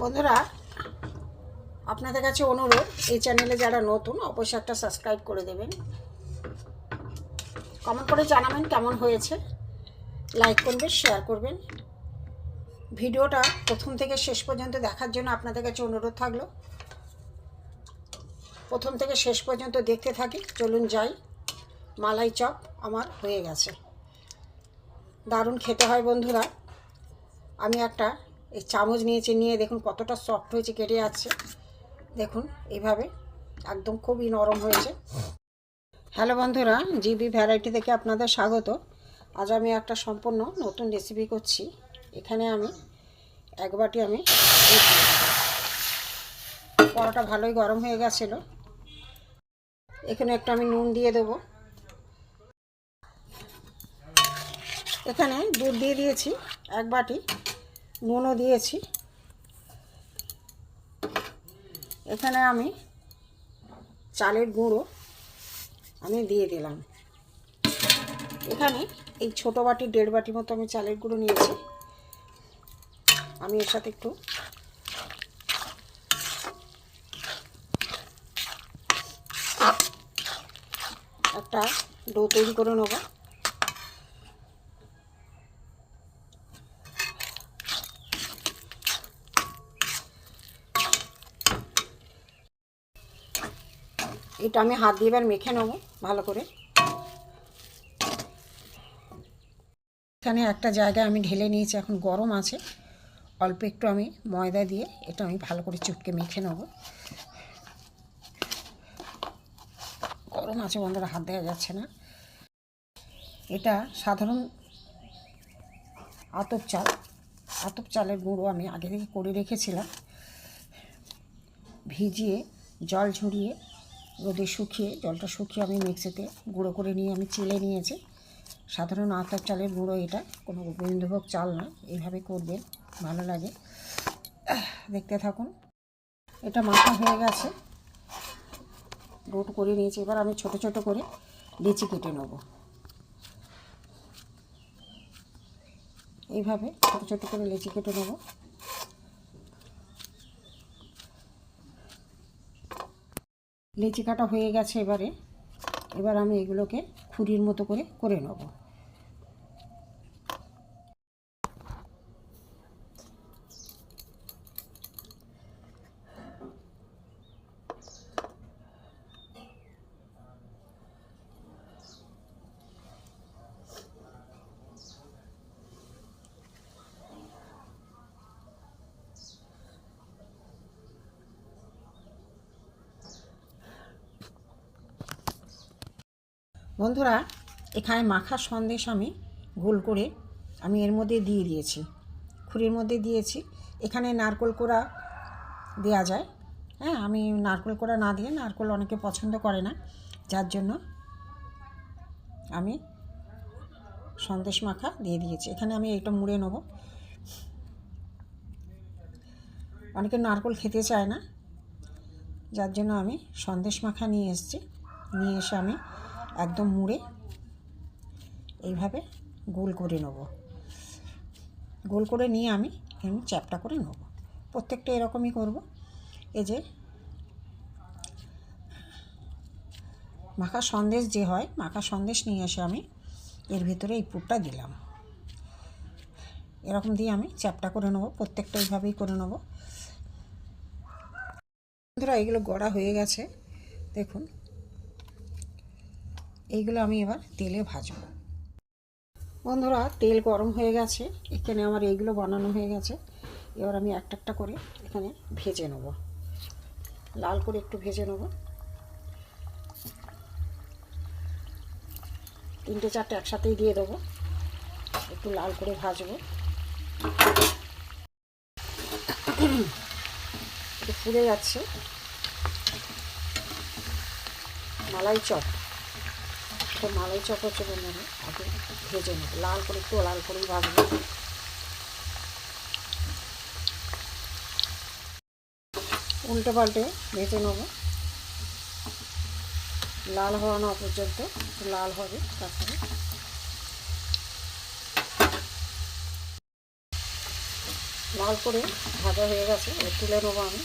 বন্ধুরা, আপনাদের কাছে অনুরোধ, এই চ্যানেলে যারা নতুন অবশ্যই একটা সাবস্ক্রাইব করে দেবেন, কমেন্ট করে জানাবেন কেমন হয়েছে, লাইক করবেন, শেয়ার করবেন। ভিডিওটা প্রথম থেকে শেষ পর্যন্ত দেখার জন্য আপনাদের কাছে অনুরোধ থাকলো। প্রথম থেকে শেষ পর্যন্ত দেখতে থাকি। চলুন যাই। মালাই চপ আমার হয়ে গেছে। দারুণ খেতে হয় বন্ধুরা। আমি একটা এই চামচ নিয়েছি, নিয়ে দেখুন কতটা সফট হয়েছে, কেটে যাচ্ছে। দেখুন এইভাবে একদম খুবই নরম হয়েছে। হ্যালো বন্ধুরা, জিবি ভ্যারাইটি থেকে আপনাদের স্বাগত। আজ আমি একটা সম্পূর্ণ নতুন রেসিপি করছি। এখানে আমি এক বাটি কড়াটা ভালোই গরম হয়ে গেছিলো। এখানে একটু আমি নুন দিয়ে দেবো। এখানে দুধ দিয়ে দিয়েছি এক বাটি, নুনও দিয়েছি। এখানে আমি চালের গুঁড়ো আমি দিয়ে দিলাম। এখানে এই ছোটো বাটি 1.5 বাটি মতো আমি চালের গুঁড়ো নিয়েছি। আমি এর সাথে একটু একটা ডো তৈরি করে নেব। এটা আমি হাত দিয়ে এবার মেখে নেব ভালো করে। এখানে একটা জায়গায় আমি ঢেলে নিয়েছি, এখন গরম আছে। অল্প একটু আমি ময়দা দিয়ে এটা আমি ভালো করে চটকে মেখে নেব। গরম আছে বন্ধুরা, হাত দেওয়া যাচ্ছে না। এটা সাধারণ আতপ চালের গুঁড়ো আমি আগে থেকে করে রেখেছিলাম। ভিজিয়ে জল ঝরিয়ে রোদে শুকিয়ে, জলটা শুকিয়ে আমি মিক্সিতে গুঁড়ো করে নিয়ে আমি চেলে নিয়েছি। সাধারণ আতপ চালের গুঁড়ো, এটা কোনো গোবিন্দভোগ চাল না। এইভাবে করবেন, ভালো লাগে। দেখতে থাকুন। এটা মাখা হয়ে গেছে, ডোট করে নিয়েছি। এবার আমি ছোট ছোট করে লিচি কেটে নেব। এইভাবে ছোট ছোট করে লিচি কেটে নেব। লিচি কাটা হয়ে গেছে। এবার আমি এগুলোকে খুরির মতো করে নেব। বন্ধুরা, এখানে মাখা সন্দেশ আমি গোল করে আমি এর মধ্যে দিয়ে দিয়েছি, খুরির মধ্যে দিয়েছি। এখানে নারকেল কোড়া দেওয়া যায়। হ্যাঁ, আমি নারকেল কোড়া না দিয়ে, নারকেল অনেকে পছন্দ করে না, যার জন্য আমি সন্দেশ মাখা দিয়ে দিয়েছি। এখানে আমি এটা মুড়ে নেব। অনেকে নারকেল খেতে চায় না, যার জন্য আমি সন্দেশ মাখা নিয়ে এসেছি। নিয়ে এসে আমি একদম মুড়ে এইভাবে গোল করে নেব। গোল করে নিয়ে আমি চ্যাপটা করে নেব। প্রত্যেকটা এরকমই করব। এই যে মাখা সন্দেশ যে হয়, মাখা সন্দেশ নিয়ে এসে আমি এর ভিতরে এই পুরটা দিলাম। এরকম দিয়ে আমি চ্যাপটা করে নেব। প্রত্যেকটা এইভাবেই করে নেব। বন্ধুরা, এইগুলো গড়া হয়ে গেছে, দেখুন। এইগুলো আমি এবার তেলে ভাজবো। বন্ধুরা, তেল গরম হয়ে গেছে। এখানে আমার এইগুলো বানানো হয়ে গেছে। এবার আমি একটা একটা করে এখানে ভেজে নেব, লাল করে একটু ভেজে নেব। 3টে 4টে একসাথেই দিয়ে দেবো, একটু লাল করে ভাজবো। একটু ফুলে যাচ্ছে। মালাই চপ, এটা মালাই চপ হচ্ছে বন্ধুরা। আগে ভেজে নেব, লাল করে, একটু লাল করেই ভাজবো। উল্টে পাল্টে ভেজে নেব, লাল হওয়া না পর্যন্ত। লাল হবে, তারপরে লাল করে ভাজা হয়ে গেছে, এবার তুলে নেবো। আমি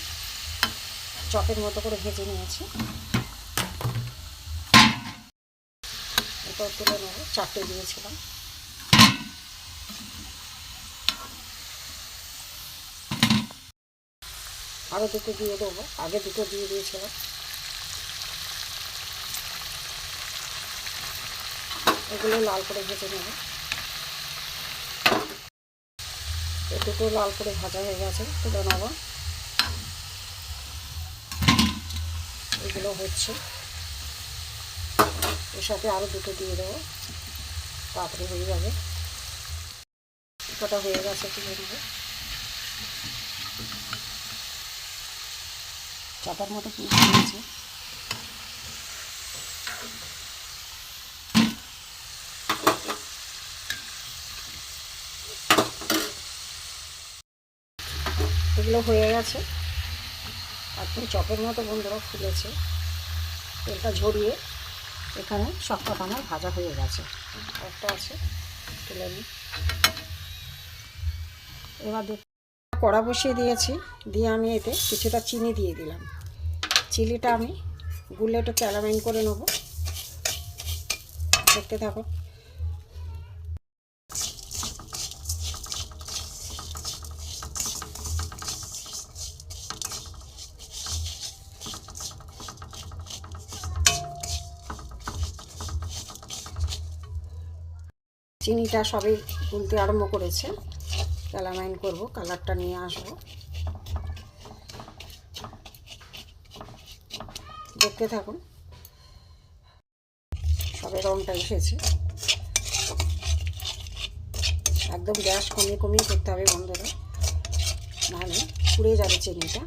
চপের মতো করে ভেজে নিয়েছি, এরপর তুলে নেবো। 4টে দিয়েছিলাম। আরও 2টো দিয়ে দেবো, আগে 2টো দিয়ে দিয়েছিলাম। এগুলো লাল করে ভেজে নেব। এই 2টো লাল করে ভাজা হয়ে গেছে, তুলে নেব। এগুলো হচ্ছে, এর সাথে আরও 2টো দিয়ে দেবো, তাড়াতাড়ি হয়ে যাবে। কটা হয়ে গেছে, তুলে নেব। চাপার মতো পিস দিয়েছি। এগুলো হয়ে গেছে, একদম চপের মতো বন্ধুরা ফুলেছে। তেলটা ঝরিয়ে এখানে সব কটা আমার ভাজা হয়ে গেছে। একটা আছে, তুলে নিই। এবার কড়া বসিয়ে দিয়েছি, দিয়ে আমি এতে কিছুটা চিনি দিয়ে দিলাম। চিনিটা আমি গুলে একটু ক্যারামেল করে নেব। দেখতে থাকো। চিনিটা সবই গুলতে আরম্ভ করেছে, ক্যারামেল করব, কালারটা নিয়ে আসবো। দেখতে থাকুন, সবে রঙটা এসেছে। একদম গ্যাস কমিয়ে কমিয়ে করতে হবে বন্ধুরা, নাহলে পুড়ে যাবে চিনিটা।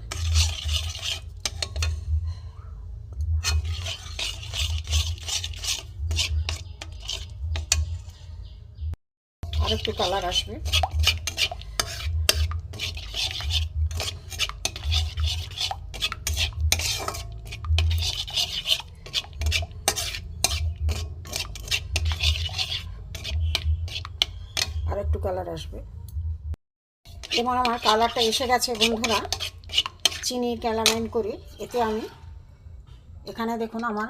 আর একটু কালার আসবে। আর একটু কালার আসবে। যেমন আমার কালারটা এসে গেছে বন্ধুরা, চিনি ক্যারামেল করে। এতে আমি এখানে দেখুন আমার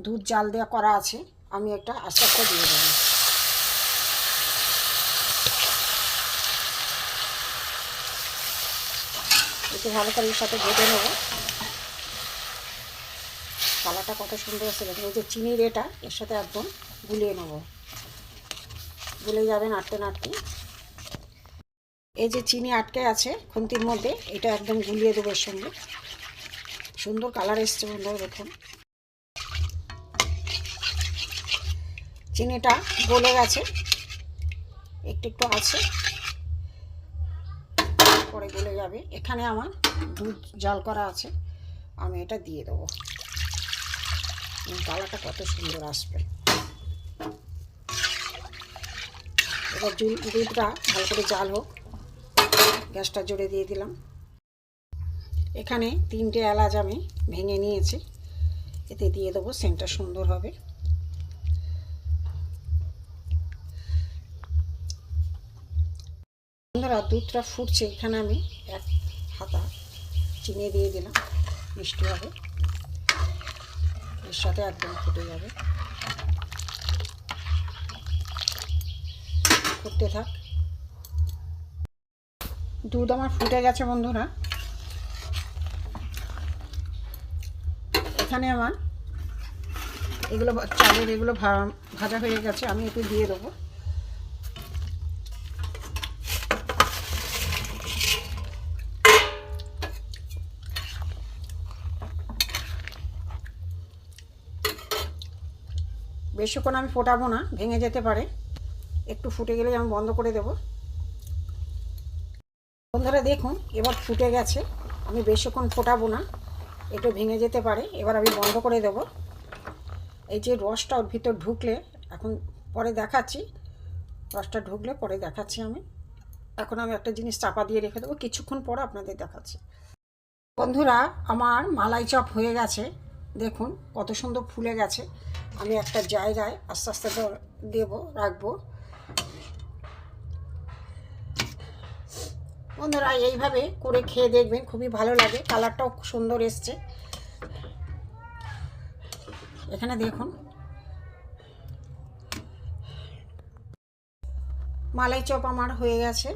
দুধ জাল দেওয়া করা আছে, আমি একটা আস্তে আস্তে দিয়ে দেবো। একটু ভালো করে এর সাথে ভেজে নেবো। কালারটা কত সুন্দর এসে গেছে। এই যে চিনির এটা এর সাথে একদম গুলিয়ে নেবো, গুলে যাবে নাড়তে নাড়তে। এই যে চিনি আটকে আছে খুন্তির মধ্যে, এটা একদম গুলিয়ে দেবো এর সঙ্গে। সুন্দর কালার এসছে বন্ধুরা, দেখুন চিনিটা গলে গেছে, একটু একটু আছে, পরে গলে যাবে। এখানে আমার দুধ জাল করা আছে, আমি এটা দিয়ে দেবো। কালারটা কত সুন্দর আসবে। এবার দুধটা ভালো করে জাল হোক, গ্যাসটা জোরে দিয়ে দিলাম। এখানে 3টে এলাচ আমি ভেঙে নিয়েছি, এতে দিয়ে দেবো, সেন্টটা সুন্দর হবে। বন্ধুরা দুধটা ফুটছে, এখানে আমি 1 হাতা চিনি দিয়ে দিলাম, মিষ্টি হবে, এর সাথে একদম ফুটে যাবে। ফুটতে থাক। দুধ আমার ফুটে গেছে বন্ধুরা। এখানে আমার এগুলো চালের এগুলো ভাজা হয়ে গেছে, আমি একটু দিয়ে দেবো। বেশিক্ষণ আমি ফোটাবো না, ভেঙে যেতে পারে। একটু ফুটে গেলে আমি বন্ধ করে দেব। বন্ধুরা দেখুন এবার ফুটে গেছে, আমি বেশিক্ষণ ফোটাবো না, একটু ভেঙে যেতে পারে। এবার আমি বন্ধ করে দেব। এই যে রসটা ওর ভিতর ঢুকলে, এখন পরে দেখাচ্ছি, রসটা ঢুকলে পরে দেখাচ্ছি আমি। এখন আমি একটা জিনিস চাপা দিয়ে রেখে দেবো, কিছুক্ষণ পর আপনাদের দেখাচ্ছি। বন্ধুরা আমার মালাই চপ হয়ে গেছে, দেখুন কত সুন্দর ফুলে গেছে। আমি একটা জায়গায় আস্তে আস্তে দেবো, রাখবো। বন্ধুরা এইভাবে করে খেয়ে দেখবেন, খুবই ভালো লাগে, কালারটাও খুব সুন্দর এসছে। এখানে দেখুন মালাই চপ আমার হয়ে গেছে।